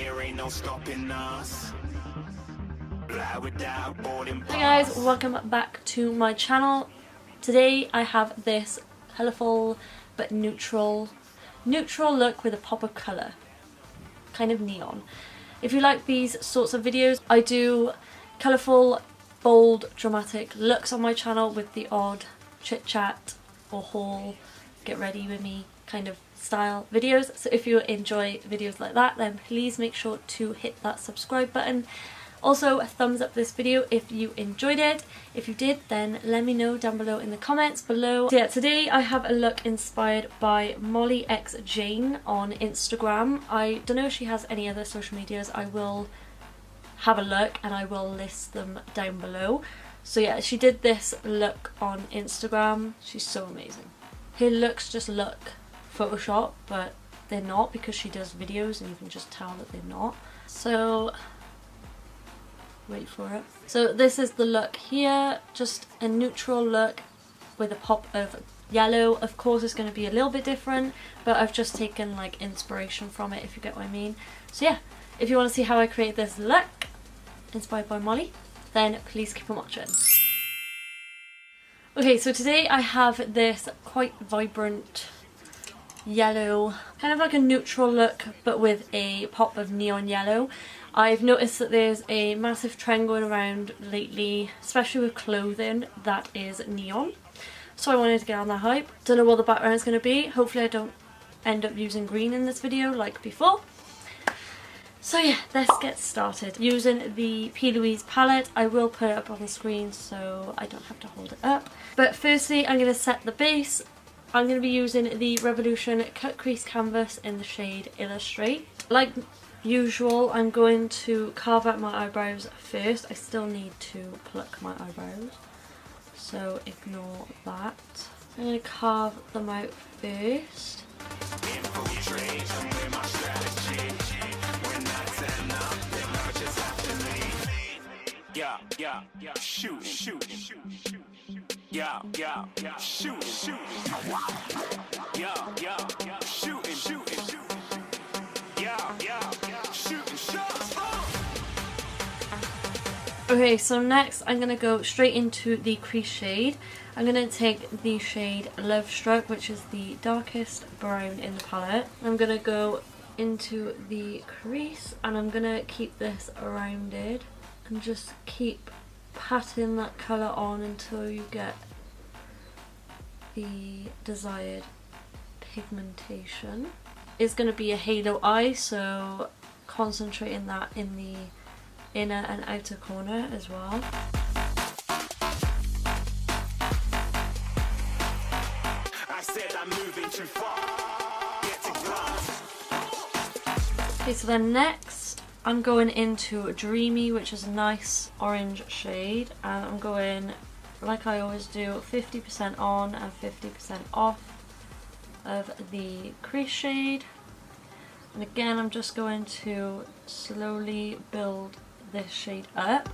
there ain't no stopping us. Hi guys, welcome back to my channel. Today I have this colourful but neutral look with a pop of colour, kind of neon. If you like these sorts of videos, I do colourful, bold, dramatic looks on my channel with the odd chit chat or haul, get ready with me kind of style videos. So if you enjoy videos like that, then please make sure to hit that subscribe button. Also, a thumbs up this video if you enjoyed it. If you did, then let me know down below in the comments below. So yeah, today I have a look inspired by Molly X Jane on Instagram. I don't know if she has any other social medias. I will have a look and I will list them down below. So yeah, she did this look on Instagram. She's so amazing. Her looks just look Photoshop, but they're not, because she does videos and you can just tell that they're not. So wait for it. So this is the look here, just a neutral look with a pop of yellow. Of course it's going to be a little bit different, but I've just taken like inspiration from it, if you get what I mean. So yeah, if you want to see how I create this look inspired by Molly, then please keep on watching. Okay, so today I have this quite vibrant yellow, kind of like a neutral look but with a pop of neon yellow. I've noticed that there's a massive trend going around lately, especially with clothing, that is neon. So I wanted to get on that hype. Don't know what the background is going to be. Hopefully I don't end up using green in this video like before. So yeah, let's get started. Using the Louise palette, I will put it up on the screen so I don't have to hold it up. But firstly, I'm going to set the base. I'm going to be using the Revolution Cut Crease Canvas in the shade Illustrate. Like usual, I'm going to carve out my eyebrows first. I still need to pluck my eyebrows, so ignore that. I'm going to carve them out first. Okay, so next I'm going to go straight into the crease shade. I'm going to take the shade Love Struck, which is the darkest brown in the palette. I'm going to go into the crease and I'm going to keep this rounded and just keep patting that colour on until you get the desired pigmentation. It's going to be a halo eye, so concentrating that in the inner and outer corner as well. I said I'm moving too far. Okay, so then next I'm going into Dreamy, which is a nice orange shade, and I'm going, like I always do, 50% on and 50% off of the crease shade. And again, I'm just going to slowly build this shade up.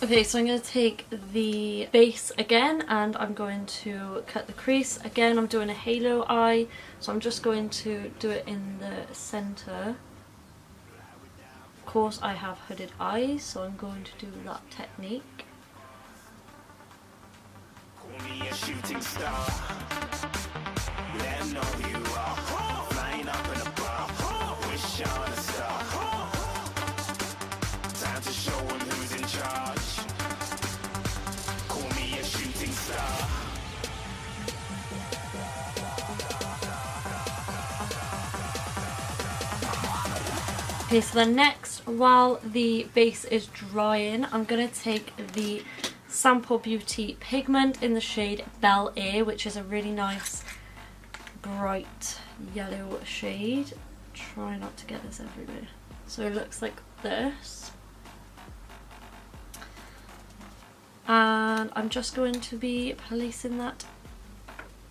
Okay, so I'm going to take the base again and I'm going to cut the crease. Again, I'm doing a halo eye, so I'm just going to do it in the centre. Of course, I have hooded eyes, so I'm going to do that technique. Call me a shooting star. Let them know who you are. Flying up in a bar. Wish on a star. Time to show them who's in charge. Call me a shooting star. Okay, so then next, while the base is drying, I'm going to take the Sample Beauty pigment in the shade Bel Air, which is a really nice bright yellow shade. Try not to get this everywhere. So it looks like this. And I'm just going to be placing that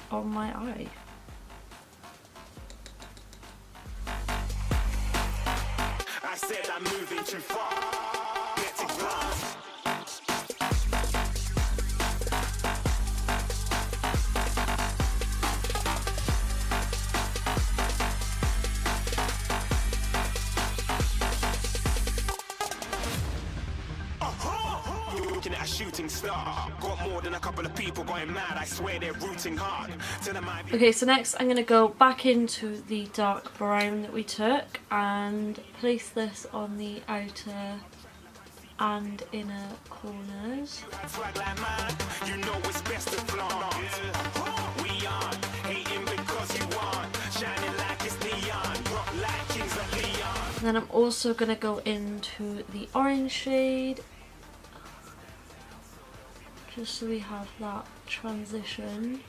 on my eye. said I'm moving too far. Get to glass. Looking at a shooting star. Got more than a couple of people going mad. I swear they're rooting hard. Okay, so next I'm going to go back into the dark brown that we took and place this on the outer and inner corners. You know it's best to flaunt. We aren't hating because you aren't shining like it's neon. Rock like Kings of Leon. And then I'm also going to go into the orange shade, just so we have that transition.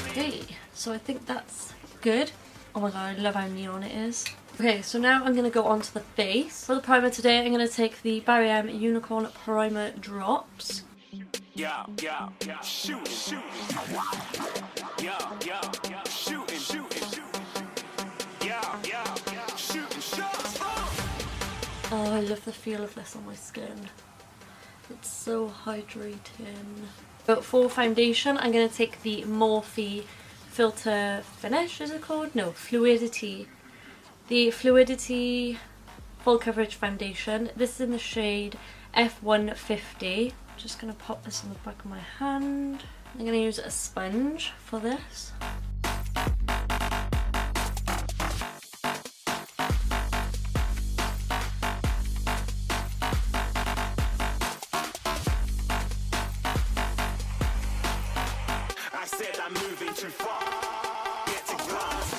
Okay, so I think that's good. Oh my god, I love how neon it is. Okay, so now I'm going to go on to the face. For the primer today, I'm going to take the Barry M Unicorn Primer Drops. Yeah, shoot, shoot. Yeah, shoot, shoot. Yeah, shoot, shots. Oh, I love the feel of this on my skin. It's so hydrating. But for foundation, I'm going to take the Morphe Filter Finish, is it called? No, Fluidity. The Fluidity Full Coverage Foundation. This is in the shade F150. Just going to pop this on the back of my hand. I'm going to use a sponge for this. I said I'm moving too far. Get to glass.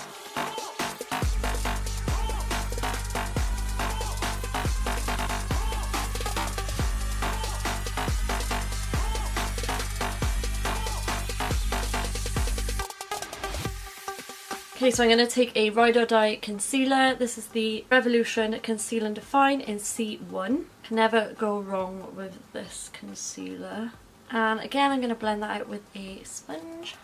Okay, so I'm going to take a Ride or Die concealer. This is the Revolution Conceal and Define in C1. Can never go wrong with this concealer. And again, I'm going to blend that out with a sponge.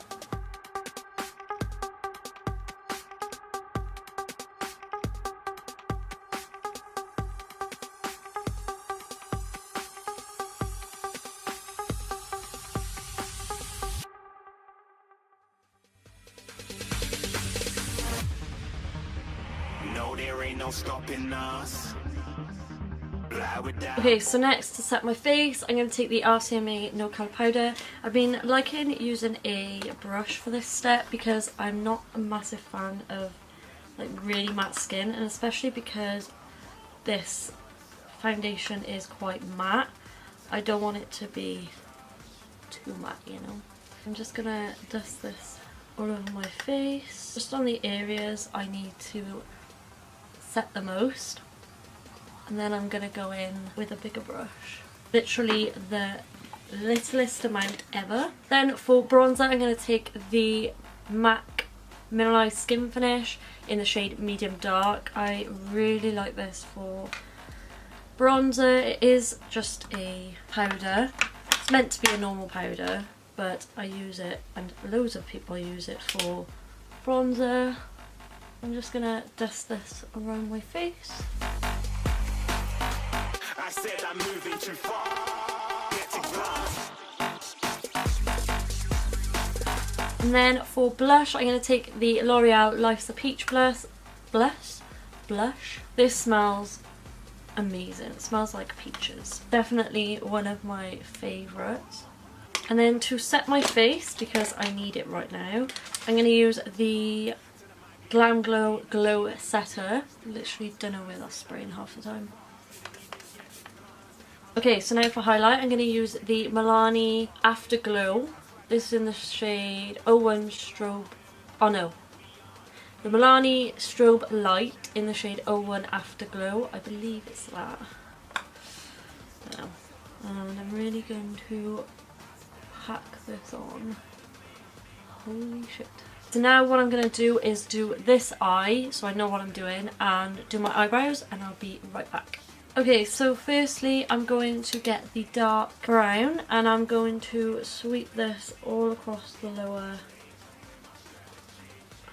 No, there ain't no stopping us. Okay, so next to set my face, I'm going to take the RCMA No Colour Powder. I've been liking using a brush for this step because I'm not a massive fan of like really matte skin, and especially because this foundation is quite matte, I don't want it to be too matte, you know. I'm just going to dust this all over my face, just on the areas I need to set the most. And then I'm going to go in with a bigger brush. Literally the littlest amount ever. Then for bronzer, I'm going to take the MAC Mineralized Skin Finish in the shade Medium Dark. I really like this for bronzer. It is just a powder. It's meant to be a normal powder, but I use it, and loads of people use it for bronzer. I'm just going to dust this around my face. I said I'm moving too far. Get to glass. And then for blush, I'm going to take the L'Oreal Life's a Peach blush. This smells amazing. It smells like peaches. Definitely one of my favourites. And then to set my face, because I need it right now, I'm going to use the Glam Glow Glow Setter. Literally don't know where that's spraying half the time. Okay, so now for highlight, I'm going to use the Milani Afterglow. This is in the shade 01 Strobe. Oh no. The Milani Strobe Light in the shade 01 Afterglow. I believe it's that. No. And I'm really going to pack this on. Holy shit. So now what I'm going to do is do this eye, so I know what I'm doing, and do my eyebrows, and I'll be right back. Okay, so firstly I'm going to get the dark brown and I'm going to sweep this all across the lower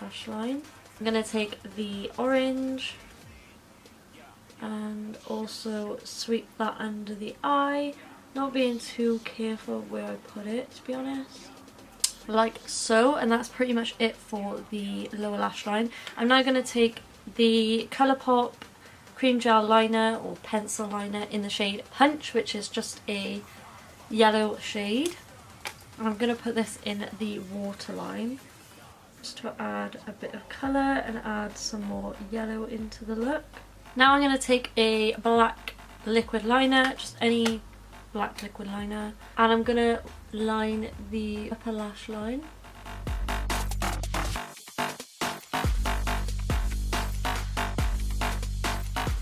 lash line. I'm going to take the orange and also sweep that under the eye, not being too careful where I put it, to be honest. Like so, and that's pretty much it for the lower lash line. I'm now going to take the Colourpop cream gel liner or pencil liner in the shade Punch, which is just a yellow shade. And I'm going to put this in the waterline just to add a bit of colour and add some more yellow into the look. Now I'm going to take a black liquid liner, just any black liquid liner, and I'm going to line the upper lash line.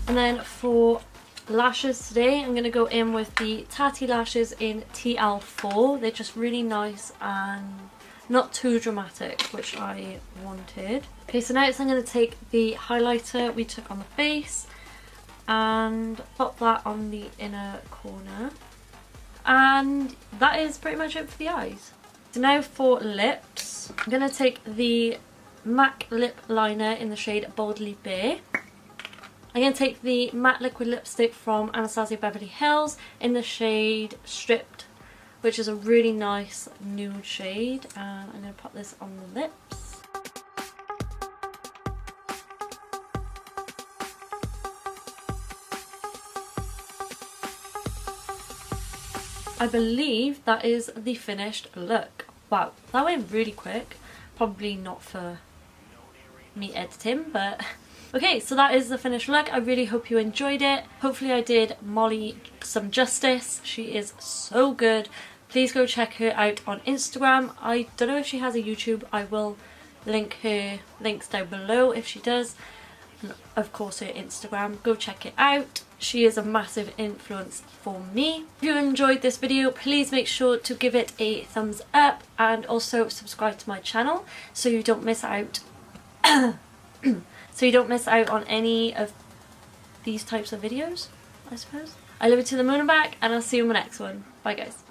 And then for lashes today, I'm going to go in with the Tatti lashes in TL4. They're just really nice and not too dramatic, which I wanted. Okay, so next I'm going to take the highlighter we took on the face and pop that on the inner corner. And that is pretty much it for the eyes. So now for lips, I'm going to take the MAC lip liner in the shade Boldly Bare. I'm going to take the matte liquid lipstick from Anastasia Beverly Hills in the shade Stripped, which is a really nice nude shade, and I'm going to put this on the lips. I believe that is the finished look. Wow, that went really quick. Probably not for me editing, but okay, so that is the finished look. I really hope you enjoyed it. Hopefully I did Molly some justice. She is so good. Please go check her out on Instagram. I don't know if she has a YouTube. I will link her links down below if she does. And of course her Instagram. Go check it out. She is a massive influence for me. If you enjoyed this video, please make sure to give it a thumbs up and also subscribe to my channel so you don't miss out so you don't miss out on any of these types of videos, I suppose. I love you to the moon and back, and I'll see you in my next one. Bye guys.